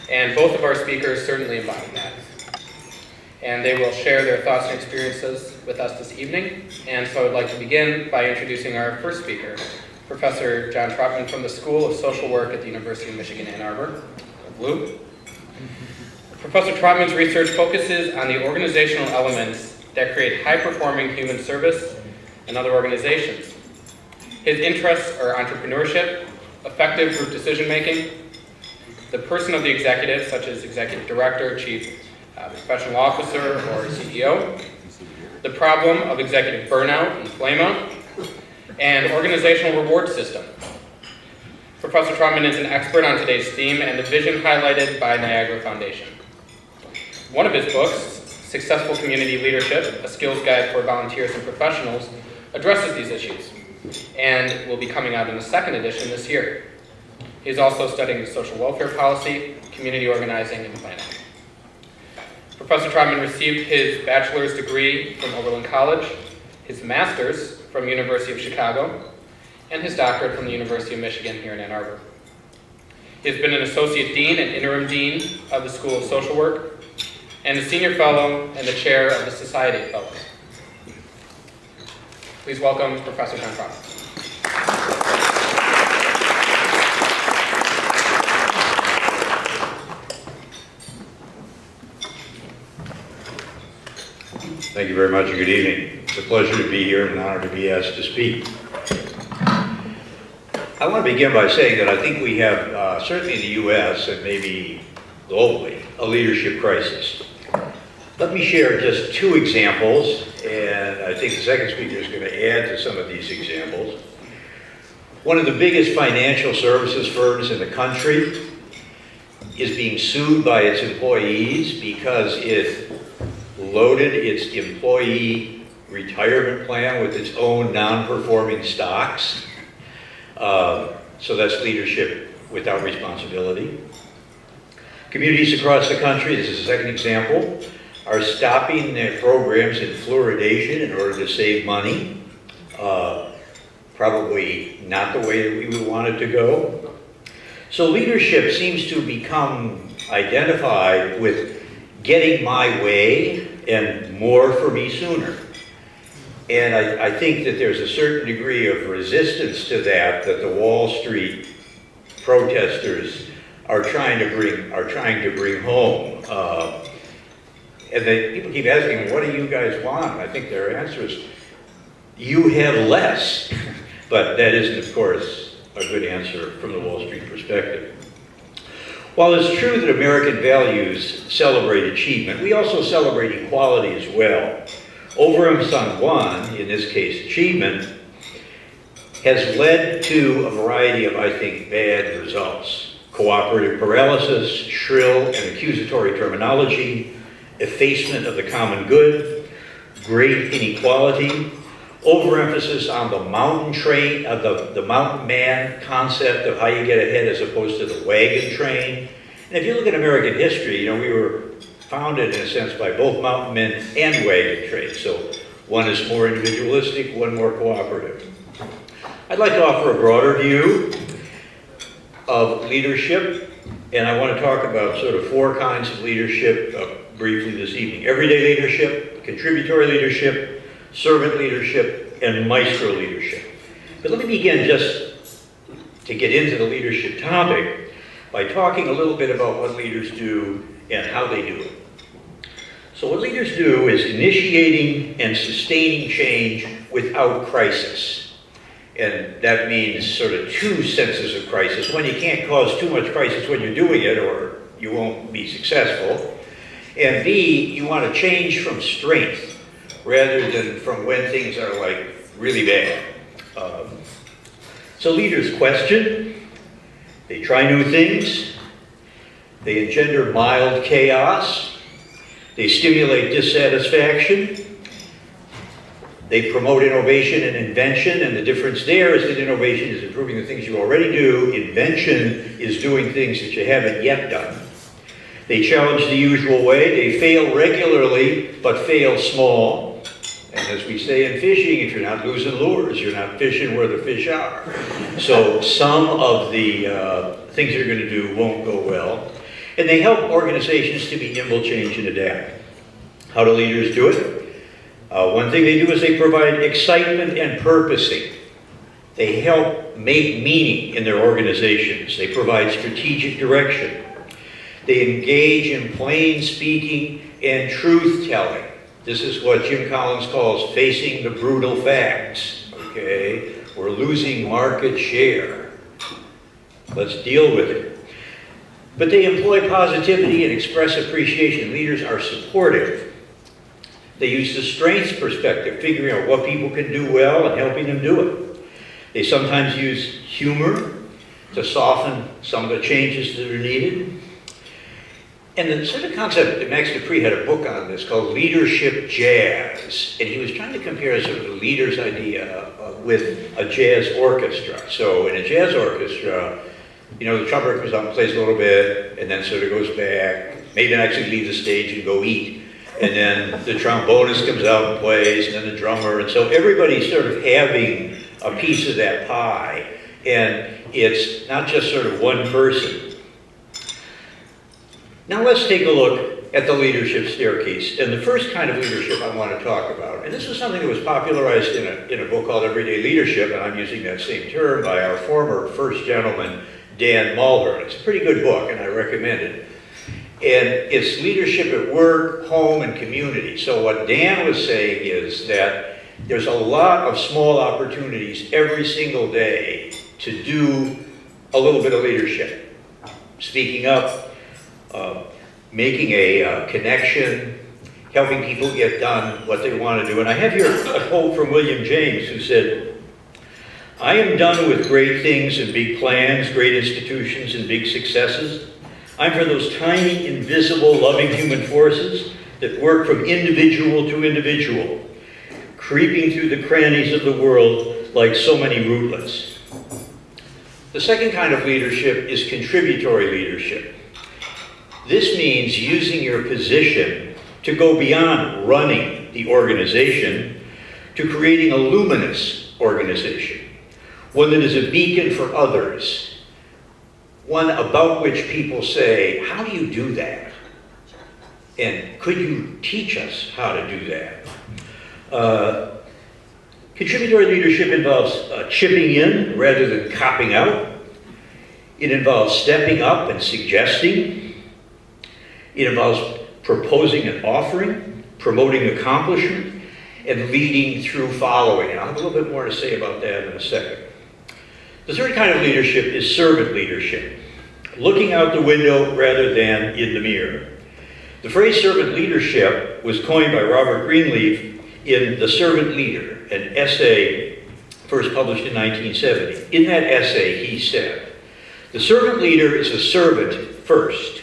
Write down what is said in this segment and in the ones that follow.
And both of our speakers certainly embody that. And they will share their thoughts and experiences with us this evening. And so I'd like to begin by introducing our first speaker, Professor John Tropman from the School of Social Work at the University of Michigan, Ann Arbor, Blue. Professor Tropman's research focuses on the organizational elements that create high-performing human service in other organizations. His interests are entrepreneurship, effective group decision-making, the person of the executive, such as executive director, chief professional officer, or CEO, the problem of executive burnout and flame-out, and organizational reward system. Professor Tropman is an expert on today's theme and the vision highlighted by Niagara Foundation. One of his books, Successful Community Leadership, A Skills Guide for Volunteers and Professionals, addresses these issues and will be coming out in the second edition this year. He's also studying social welfare policy, community organizing, and planning. Professor Tropman received his bachelor's degree from Oberlin College, his master's from University of Chicago, and his doctorate from the University of Michigan here in Ann Arbor. He has been an associate dean and interim dean of the School of Social Work, and a senior fellow and the chair of the Society of Fellows. Please welcome Professor John Tropman. Thank you very much and good evening. It's a pleasure to be here and an honor to be asked to speak. I want to begin by saying that I think we have, certainly in the U.S. and maybe globally, a leadership crisis. Let me share just two examples, and I think the second speaker is going to add to some of these examples. One of the biggest financial services firms in the country is being sued by its employees because it loaded its employee retirement plan with its own non-performing stocks. So that's leadership without responsibility. Communities across the country, this is the second example, are stopping their programs in fluoridation in order to save money. Probably not the way that we would want it to go. So leadership seems to become identified with getting my way and more for me sooner. And I think that there's a certain degree of resistance to that the Wall Street protesters are trying to bring home. And people keep asking, what do you guys want? I think their answer is, you have less. But that isn't, of course, a good answer from the Wall Street perspective. While it's true that American values celebrate achievement, we also celebrate equality as well. Overemphasis on one, in this case achievement, has led to a variety of, I think, bad results. Cooperative paralysis, shrill and accusatory terminology, effacement of the common good, great inequality, overemphasis on the mountain train, the mountain man concept of how you get ahead as opposed to the wagon train. And if you look at American history, we were founded in a sense by both mountain men and wagon trains. So one is more individualistic, one more cooperative. I'd like to offer a broader view of leadership, and I want to talk about sort of four kinds of leadership briefly this evening. Everyday leadership, contributory leadership, servant leadership, and maestro leadership. But let me begin just to get into the leadership topic by talking a little bit about what leaders do and how they do it. So what leaders do is initiating and sustaining change without crisis. And that means sort of two senses of crisis. One, you can't cause too much crisis when you're doing it or you won't be successful. And B, you want to change from strength rather than from when things are like really bad. So leaders question, they try new things, they engender mild chaos, they stimulate dissatisfaction, they promote innovation and invention, and the difference there is that innovation is improving the things you already do, invention is doing things that you haven't yet done. They challenge the usual way, they fail regularly, but fail small. And as we say in fishing, if you're not losing lures, you're not fishing where the fish are. So some of the things you're going to do won't go well. And they help organizations to be nimble, change, and adapt. How do leaders do it? One thing they do is they provide excitement and purposing. They help make meaning in their organizations. They provide strategic direction. They engage in plain speaking and truth-telling. This is what Jim Collins calls facing the brutal facts, okay? We're losing market share. Let's deal with it. But they employ positivity and express appreciation. Leaders are supportive. They use the strengths perspective, figuring out what people can do well and helping them do it. They sometimes use humor to soften some of the changes that are needed. And the sort of concept that Max Dupree had a book on this called Leadership Jazz. And he was trying to compare sort of the leader's idea with a jazz orchestra. So in a jazz orchestra, you know, the trumpet comes up and plays a little bit, and then sort of goes back, maybe actually leave the stage and go eat. And then the trombonist comes out and plays, and then the drummer. And so everybody's sort of having a piece of that pie. And it's not just sort of one person. Now let's take a look at the leadership staircase. And the first kind of leadership I want to talk about, and this is something that was popularized in a book called Everyday Leadership, and I'm using that same term, by our former first gentleman, Dan Mulhern. It's a pretty good book, and I recommend it. And it's leadership at work, home, and community. So what Dan was saying is that there's a lot of small opportunities every single day to do a little bit of leadership. Speaking up, making a connection, helping people get done what they want to do. And I have here a quote from William James, who said, "I am done with great things and big plans, great institutions and big successes. I'm for those tiny, invisible, loving human forces that work from individual to individual, creeping through the crannies of the world like so many rootlets." The second kind of leadership is contributory leadership. This means using your position to go beyond running the organization to creating a luminous organization, one that is a beacon for others, one about which people say, "How do you do that? And could you teach us how to do that?" Contributory leadership involves chipping in rather than copping out. It involves stepping up and suggesting. It involves proposing and offering, promoting accomplishment, and leading through following. I'll have a little bit more to say about that in a second. The third kind of leadership is servant leadership, looking out the window rather than in the mirror. The phrase servant leadership was coined by Robert Greenleaf in The Servant Leader, an essay first published in 1970. In that essay, he said, "The servant leader is a servant first.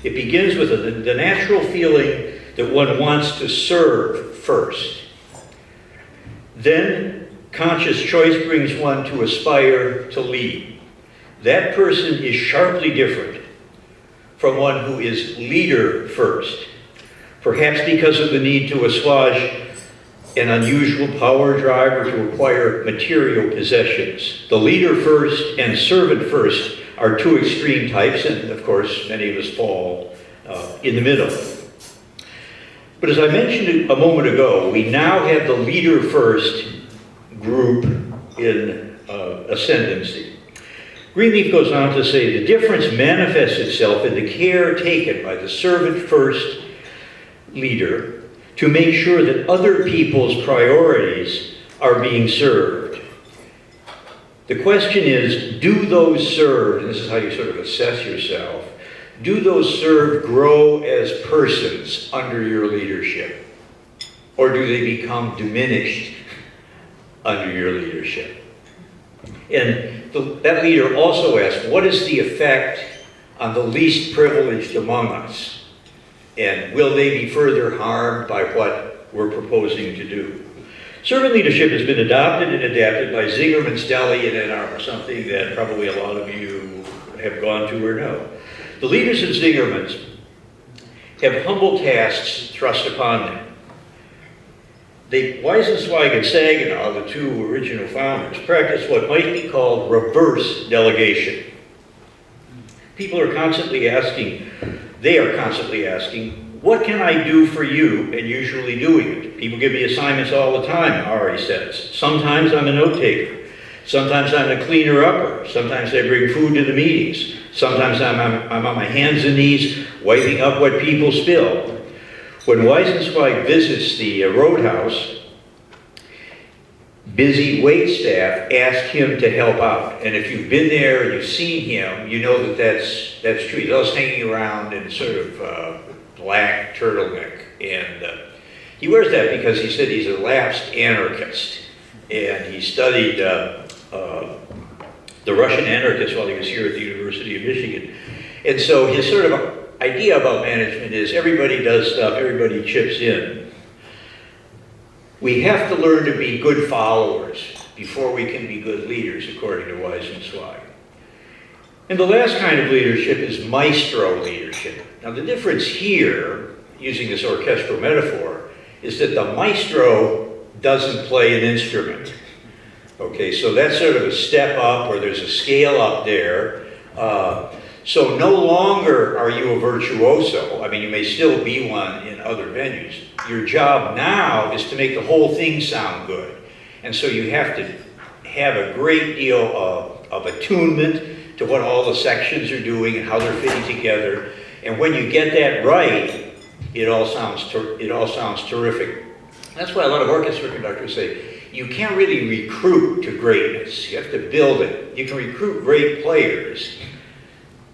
It begins with the natural feeling that one wants to serve first. Then conscious choice brings one to aspire to lead. That person is sharply different from one who is leader first, perhaps because of the need to assuage an unusual power drive or to acquire material possessions. The leader first and servant first are two extreme types, and of course many of us fall in the middle. But as I mentioned a moment ago, we now have the leader first group in ascendancy. Greenleaf goes on to say, "The difference manifests itself in the care taken by the servant first leader to make sure that other people's priorities are being served. The question is, do those served," and this is how you sort of assess yourself, "do those served grow as persons under your leadership? Or do they become diminished under your leadership?" And that leader also asked, what is the effect on the least privileged among us? And will they be further harmed by what we're proposing to do? Servant leadership has been adopted and adapted by Zingerman's Deli in Ann Arbor, something that probably a lot of you have gone to or know. The leaders of Zingerman's have humble tasks thrust upon them. Weizenzweig and Saginaw, the two original founders, practiced what might be called reverse delegation. People are constantly asking, they are constantly asking, what can I do for you, and usually doing it. People give me assignments all the time, Ari says. Sometimes I'm a note taker. Sometimes I'm a cleaner upper. Sometimes I bring food to the meetings. Sometimes I'm on my hands and knees wiping up what people spill. When Weissensweig visits the Roadhouse, busy wait staff ask him to help out. And if you've been there and you've seen him, you know that that's true. He's always hanging around in sort of black turtleneck. And he wears that because he said he's a lapsed anarchist. And he studied the Russian anarchists while he was here at the University of Michigan. And so his sort of idea about management is everybody does stuff, everybody chips in. We have to learn to be good followers before we can be good leaders, according to Weissensweig. And the last kind of leadership is maestro leadership. Now the difference here, using this orchestral metaphor, is that the maestro doesn't play an instrument. Okay, so that's sort of a step up, or there's a scale up there. So no longer are you a virtuoso. I mean, you may still be one in other venues. Your job now is to make the whole thing sound good. And so you have to have a great deal of attunement to what all the sections are doing and how they're fitting together. And when you get that right, it all sounds terrific. That's why a lot of orchestra conductors say, you can't really recruit to greatness. You have to build it. You can recruit great players,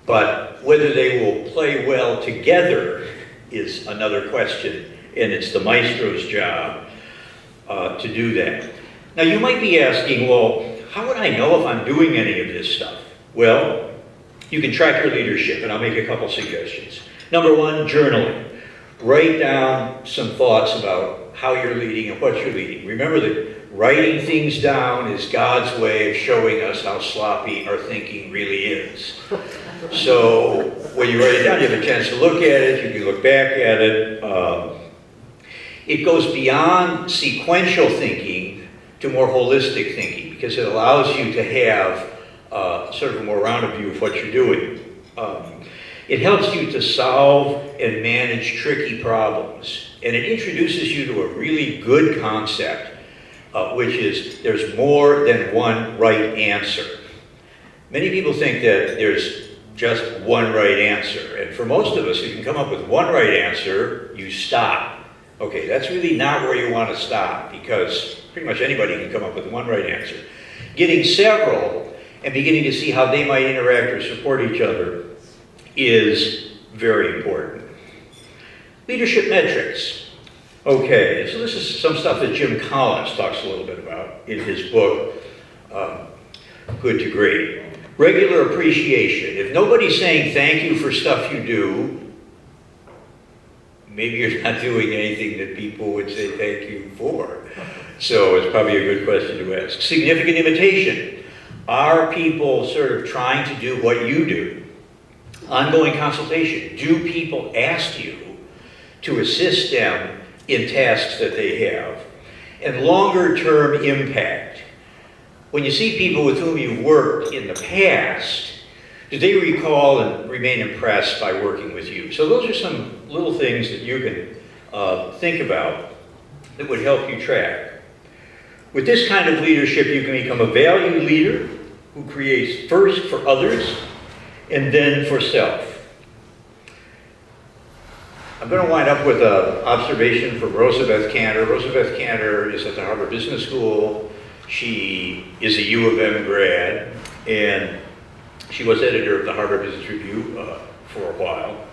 but whether they will play well together is another question, and it's the maestro's job to do that. Now you might be asking, well, how would I know if I'm doing any of this stuff? Well, you can track your leadership, and I'll make a couple suggestions. Number one, journaling. Write down some thoughts about how you're leading and what you're leading. Remember that writing things down is God's way of showing us how sloppy our thinking really is. So when you write it down, you have a chance to look at it, you can look back at it. It goes beyond sequential thinking to more holistic thinking, because it allows you to have sort of a more rounded view of what you're doing. It helps you to solve and manage tricky problems. And it introduces you to a really good concept, which is there's more than one right answer. Many people think that there's just one right answer. And for most of us, if you can come up with one right answer, you stop. Okay, that's really not where you want to stop, because pretty much anybody can come up with one right answer. Getting several and beginning to see how they might interact or support each other is very important. Leadership metrics. Okay, so this is some stuff that Jim Collins talks a little bit about in his book, Good to Great. Regular appreciation. If nobody's saying thank you for stuff you do, maybe you're not doing anything that people would say thank you for. So it's probably a good question to ask. Significant imitation. Are people sort of trying to do what you do? Ongoing consultation. Do people ask you to assist them in tasks that they have? And longer term impact. When you see people with whom you've worked in the past, do they recall and remain impressed by working with you? So those are some little things that you can think about that would help you track. With this kind of leadership, you can become a valued leader who creates first for others and then for self. I'm going to wind up with an observation from Rosabeth Kanter. Rosabeth Kanter is at the Harvard Business School. She is a U of M grad, and she was editor of the Harvard Business Review for a while.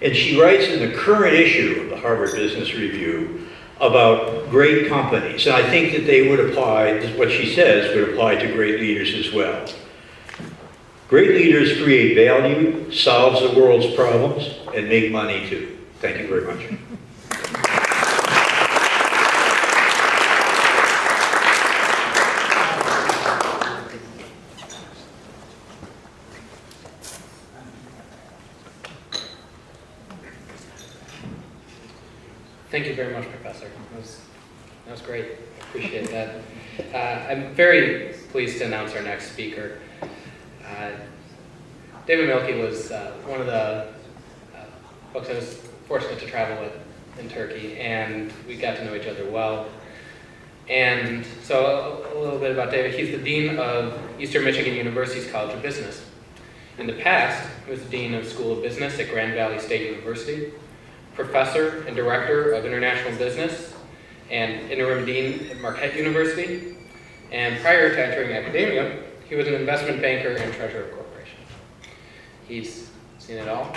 And she writes in the current issue of the Harvard Business Review about great companies. And I think that they would apply, what she says, would apply to great leaders as well. Great leaders create value, solve the world's problems, and make money too. Thank you very much. Thank you very much, Professor. That was great. I appreciate that. I'm very pleased to announce our next speaker. David Mielke was one of the folks I was fortunate to travel with in Turkey, and we got to know each other well. And so a little bit about David. He's the Dean of Eastern Michigan University's College of Business. In the past, he was the Dean of School of Business at Grand Valley State University, Professor and Director of International Business, and Interim Dean at Marquette University. And prior to entering academia, he was an investment banker and treasurer of corporations. He's seen it all.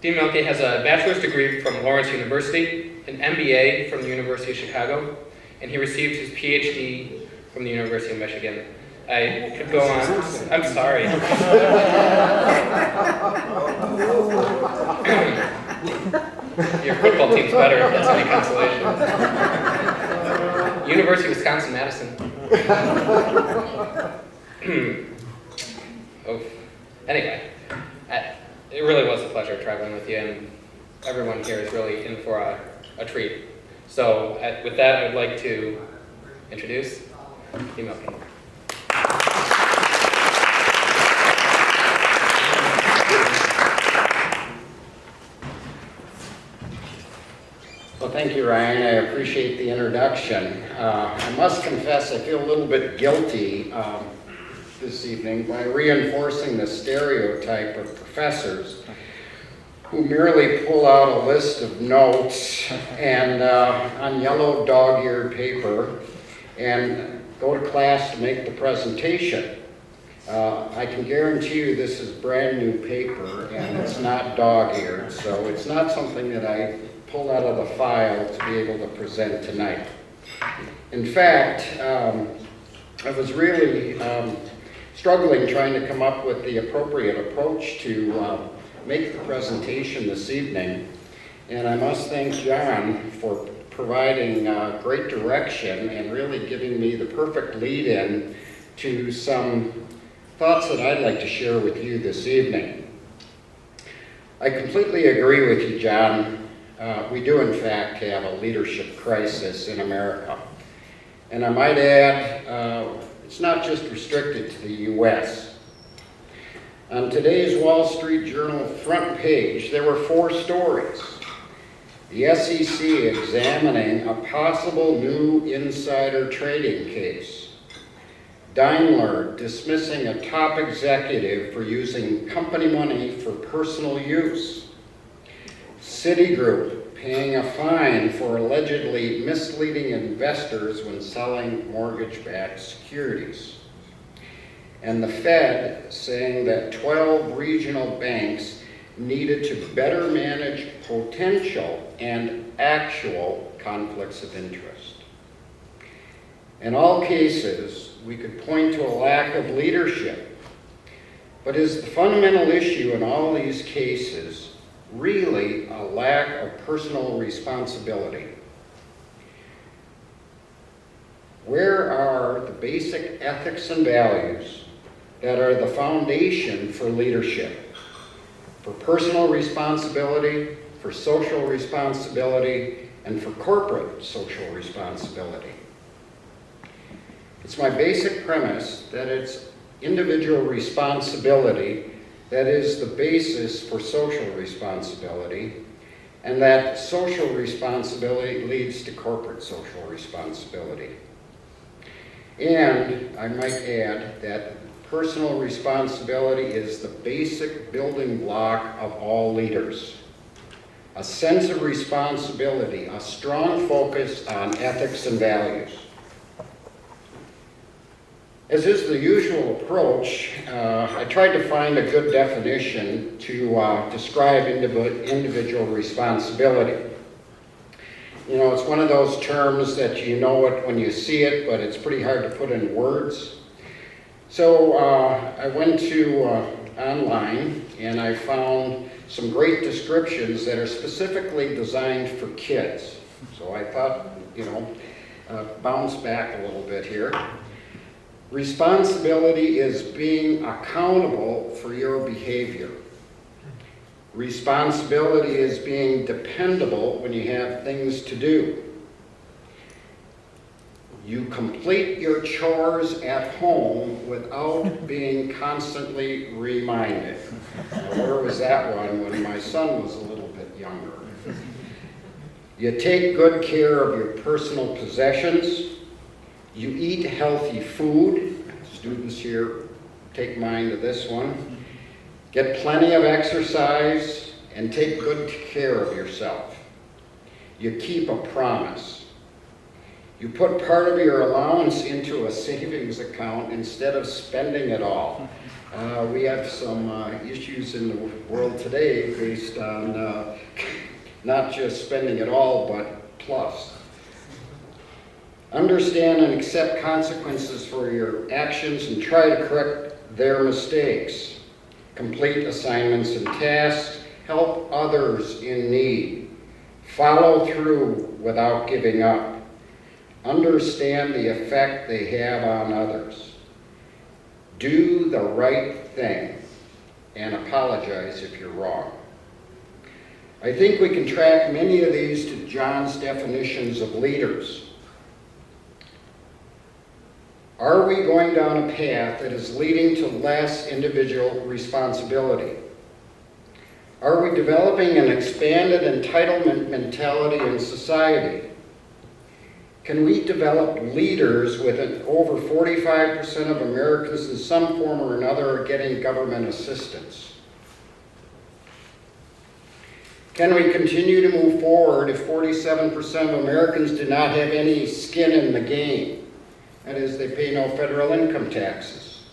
Dean Mielke has a bachelor's degree from Lawrence University, an MBA from the University of Chicago, and he received his PhD from the University of Michigan. I could go on. I'm sorry. Your football team's better if that's any consolation. University of Wisconsin-Madison. Oh. Anyway, it really was a pleasure traveling with you, and everyone here is really in for a treat. So with that, I would like to introduce Dean Mielke. Well, thank you, Ryan. I appreciate the introduction. I must confess I feel a little bit guilty this evening by reinforcing the stereotype of professors who merely pull out a list of notes and on yellow dog-eared paper and go to class to make the presentation. I can guarantee you this is brand new paper and it's not dog-eared, so it's not something that I pulled out of the file to be able to present tonight. In fact, I was really struggling trying to come up with the appropriate approach to make the presentation this evening, and I must thank John for providing great direction and really giving me the perfect lead-in to some thoughts that I'd like to share with you this evening. I completely agree with you, John. We do, in fact, have a leadership crisis in America. And I might add, it's not just restricted to the U.S. On today's Wall Street Journal front page, there were 4 stories. The SEC examining a possible new insider trading case. Daimler dismissing a top executive for using company money for personal use. Citigroup paying a fine for allegedly misleading investors when selling mortgage-backed securities. And the Fed saying that 12 regional banks needed to better manage potential and actual conflicts of interest. In all cases, we could point to a lack of leadership. But is the fundamental issue in all these cases really a lack of personal responsibility? Where are the basic ethics and values that are the foundation for leadership, for personal responsibility, for social responsibility, and for corporate social responsibility? It's my basic premise that it's individual responsibility that is the basis for social responsibility, and that social responsibility leads to corporate social responsibility. And I might add that personal responsibility is the basic building block of all leaders. A sense of responsibility, a strong focus on ethics and values. As is the usual approach, I tried to find a good definition to describe individual responsibility. You know, it's one of those terms that you know it when you see it, but it's pretty hard to put in words. So I went to online and I found some great descriptions that are specifically designed for kids. So I thought, bounce back a little bit here. Responsibility is being accountable for your behavior. Responsibility is being dependable when you have things to do. You complete your chores at home without being constantly reminded. Now, where was that one when my son was a little bit younger? You take good care of your personal possessions. You eat healthy food. Students here, take mind of this one. Get plenty of exercise and take good care of yourself. You keep a promise. You put part of your allowance into a savings account instead of spending it all. We have some issues in the world today based on not just spending it all, but plus. Understand and accept consequences for your actions and try to correct their mistakes. Complete assignments and tasks. Help others in need. Follow through without giving up. Understand the effect they have on others. Do the right thing and apologize if you're wrong. I think we can track many of these to John's definitions of leaders. Are we going down a path that is leading to less individual responsibility? Are we developing an expanded entitlement mentality in society? Can we develop leaders with over 45% of Americans in some form or another are getting government assistance? Can we continue to move forward if 47% of Americans do not have any skin in the game? That is, they pay no federal income taxes.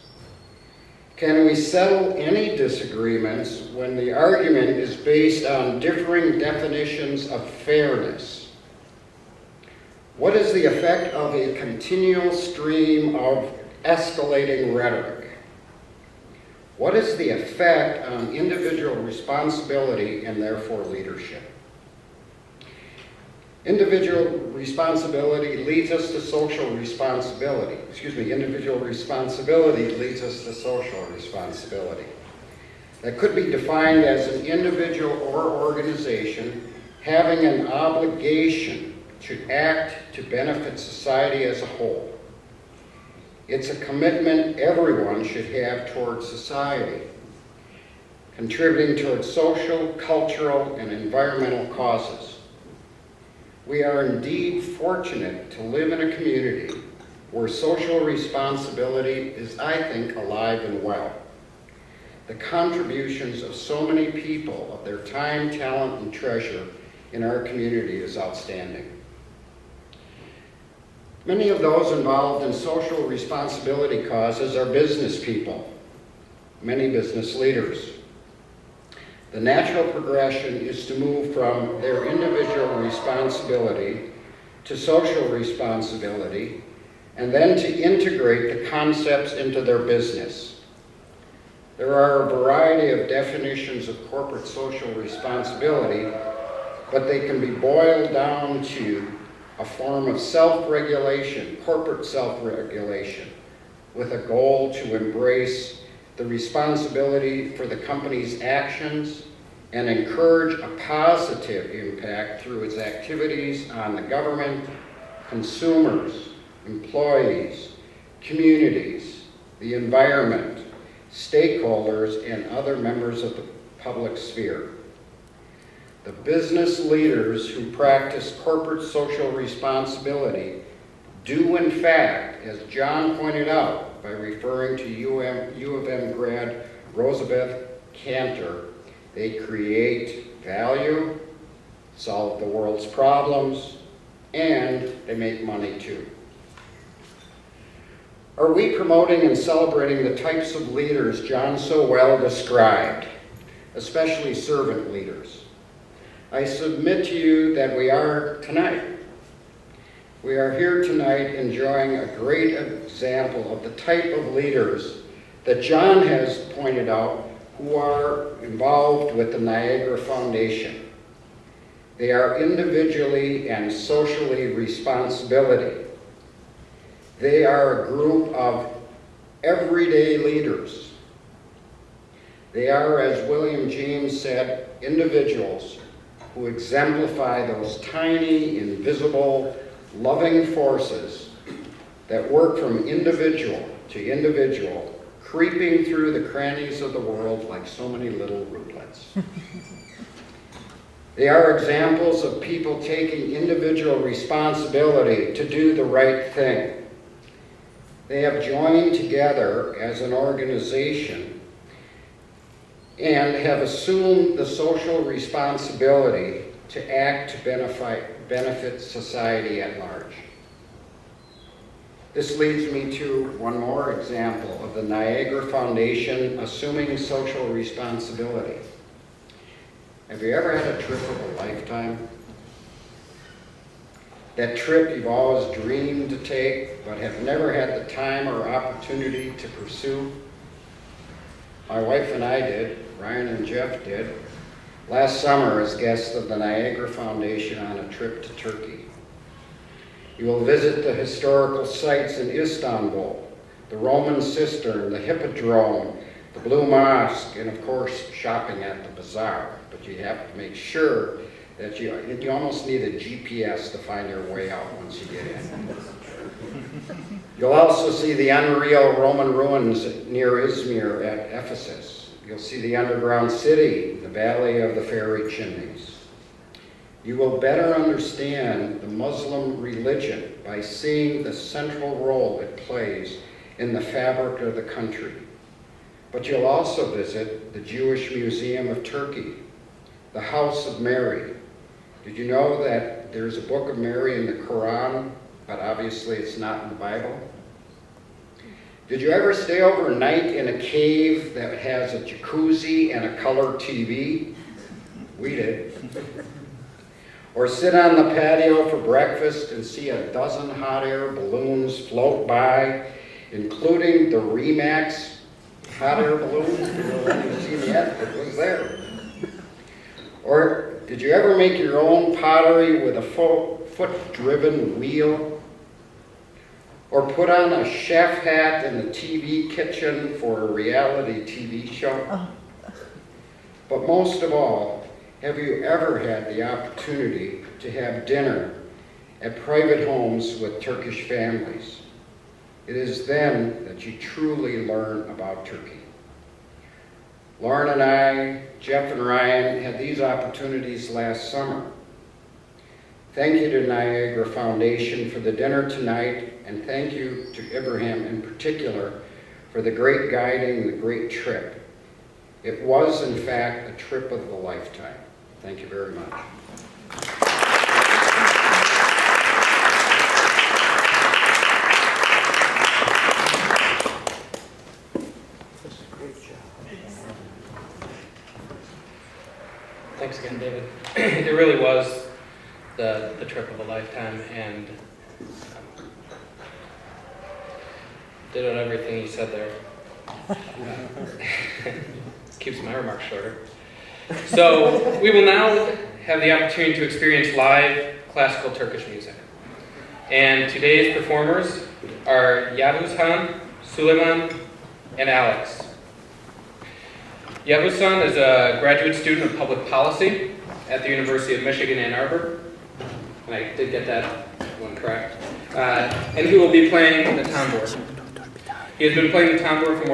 Can we settle any disagreements when the argument is based on differing definitions of fairness? What is the effect of a continual stream of escalating rhetoric? What is the effect on individual responsibility and therefore leadership? Individual responsibility leads us to social responsibility. Individual responsibility leads us to social responsibility. That could be defined as an individual or organization having an obligation to act to benefit society as a whole. It's a commitment everyone should have towards society, contributing towards social, cultural, and environmental causes. We are indeed fortunate to live in a community where social responsibility is, I think, alive and well. The contributions of so many people, of their time, talent, and treasure in our community is outstanding. Many of those involved in social responsibility causes are business people, many business leaders. The natural progression is to move from their individual responsibility to social responsibility, and then to integrate the concepts into their business. There are a variety of definitions of corporate social responsibility, but they can be boiled down to a form of self-regulation, corporate self-regulation, with a goal to embrace the responsibility for the company's actions and encourage a positive impact through its activities on the government, consumers, employees, communities, the environment, stakeholders, and other members of the public sphere. The business leaders who practice corporate social responsibility do, in fact, as John pointed out by referring to U of M grad Rosabeth Cantor, they create value, solve the world's problems, and they make money too. Are we promoting and celebrating the types of leaders John so well described, especially servant leaders? I submit to you that we are tonight. We are here tonight enjoying a great example of the type of leaders that John has pointed out who are involved with the Niagara Foundation. They are individually and socially responsible. They are a group of everyday leaders. They are, as William James said, individuals who exemplify those tiny, invisible, loving forces that work from individual to individual, creeping through the crannies of the world like so many little rootlets. They are examples of people taking individual responsibility to do the right thing. They have joined together as an organization and have assumed the social responsibility to act to benefit society at large. This leads me to one more example of the Niagara Foundation assuming social responsibility. Have you ever had a trip of a lifetime? That trip you've always dreamed to take, but have never had the time or opportunity to pursue? My wife and I did, Ryan and Jeff did, last summer as guests of the Niagara Foundation on a trip to Turkey. You will visit the historical sites in Istanbul, the Roman cistern, the Hippodrome, the Blue Mosque, and of course, shopping at the bazaar. But you have to make sure that you almost need a GPS to find your way out once you get in. You'll also see the unreal Roman ruins near Izmir at Ephesus. You'll see the underground city, the Valley of the Fairy Chimneys. You will better understand the Muslim religion by seeing the central role it plays in the fabric of the country. But you'll also visit the Jewish Museum of Turkey, the House of Mary. Did you know that there's a book of Mary in the Quran, but obviously it's not in the Bible? Did you ever stay overnight in a cave that has a jacuzzi and a color TV? We did. Or sit on the patio for breakfast and see a dozen hot air balloons float by, including the Remax hot air balloon. You haven't seen it yet, it was there. Or did you ever make your own pottery with a foot-driven wheel? Or put on a chef hat in the TV kitchen for a reality TV show? But most of all, have you ever had the opportunity to have dinner at private homes with Turkish families? It is then that you truly learn about Turkey. Lauren and I, Jeff and Ryan, had these opportunities last summer. Thank you to Niagara Foundation for the dinner tonight, and thank you to Ibrahim in particular for the great guiding and the great trip. It was, in fact, a trip of a lifetime. Thank you very much. Thanks again, David. It really was the trip of a lifetime, and did on everything you said there. Keeps my remarks shorter. So we will now have the opportunity to experience live classical Turkish music. And today's performers are Yavuzhan, Suleiman, and Alex. Yavuzhan is a graduate student of public policy at the University of Michigan, Ann Arbor. And I did get that one correct. And he will be playing the tambour. He has been playing the tambour for more